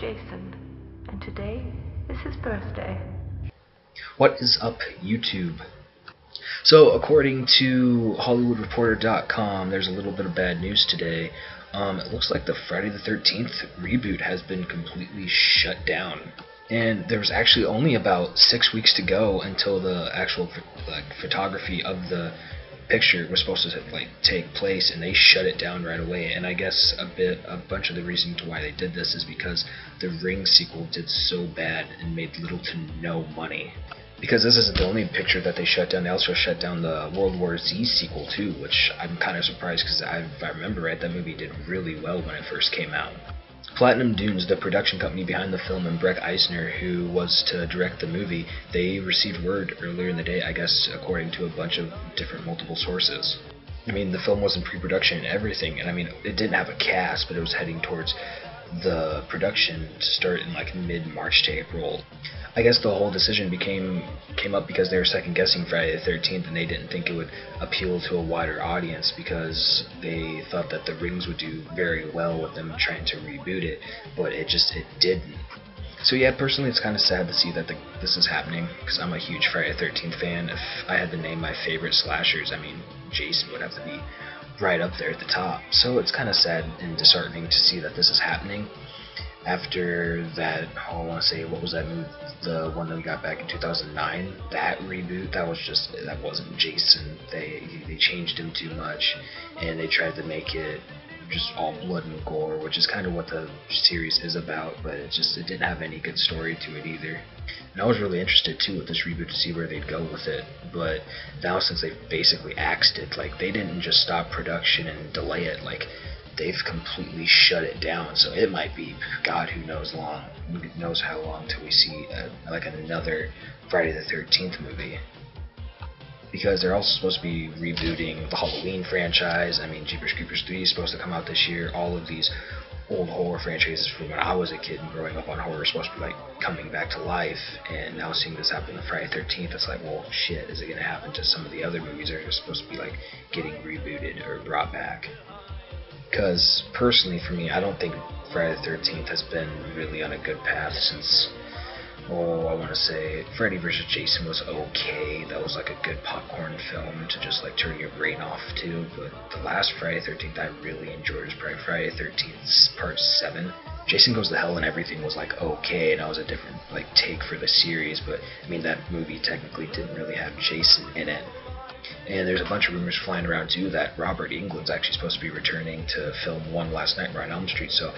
Jason, and today is his birthday. What is up, YouTube? So, according to HollywoodReporter.com, there's a little bit of bad news today. It looks like the Friday the 13th reboot has been completely shut down. And there was actually only about 6 weeks to go until the actual photography of the picture was supposed to take place, and they shut it down right away. And I guess a bunch of the reasons why they did this is because the Ring sequel did so bad and made little to no money. Because this isn't the only picture that they shut down. They also shut down the World War Z sequel too, which I'm kind of surprised because if I remember right, that movie did really well when it first came out. Platinum Dunes, the production company behind the film, and Breck Eisner, who was to direct the movie, they received word earlier in the day, I guess according to a bunch of different multiple sources. I mean, the film was in pre-production and everything, and I mean, it didn't have a cast, but it was heading towards the production to start in mid-March to April. I guess the whole decision came up because they were second-guessing Friday the 13th, and they didn't think it would appeal to a wider audience because they thought that The Rings would do very well with them trying to reboot it, but it didn't. So yeah, personally it's kind of sad to see that this is happening, because I'm a huge Friday the 13th fan. If I had to name my favorite slashers, I mean, Jason would have to be right up there at the top. So it's kind of sad and disheartening to see that this is happening. After that, I want to say, what was that movie? The one that we got back in 2009, that reboot, that wasn't Jason. They changed him too much, and they tried to make it just all blood and gore, which is kind of what the series is about, but it didn't have any good story to it either. And I was really interested too with this reboot to see where they'd go with it, but now since they've basically axed it, they didn't just stop production and delay it, they've completely shut it down. So it might be, God, who knows how long till we see another Friday the 13th movie. Because they're also supposed to be rebooting the Halloween franchise. I mean, Jeepers Creepers 3 is supposed to come out this year. All of these old horror franchises from when I was a kid and growing up on horror are supposed to be coming back to life. And now seeing this happen on Friday the 13th, it's well, shit, is it going to happen to some of the other movies that are supposed to be getting rebooted or brought back? Because personally, for me, I don't think Friday the 13th has been really on a good path since, I want to say Freddy vs. Jason was okay. That was a good popcorn film to just turn your brain off to. But the last Friday the 13th I really enjoyed was probably Friday the 13th Part 7. Jason Goes to Hell and everything was okay, and that was a different take for the series. But I mean, that movie technically didn't really have Jason in it. And there's a bunch of rumors flying around too that Robert Englund's actually supposed to be returning to film One Last Nightmare on Elm Street. So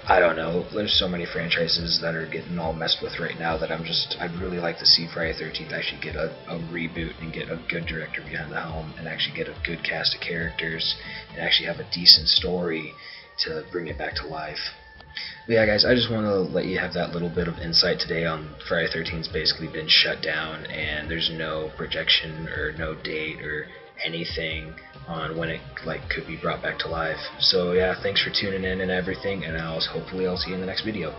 I don't know. There's so many franchises that are getting all messed with right now that I'd really like to see Friday the 13th actually get a reboot and get a good director behind the helm and actually get a good cast of characters and actually have a decent story to bring it back to life. But yeah, guys, I just want to let you have that little bit of insight today on Friday the 13th's basically been shut down, and there's no projection or no date or anything on when it could be brought back to life. So yeah, thanks for tuning in and everything, and hopefully I'll see you in the next video.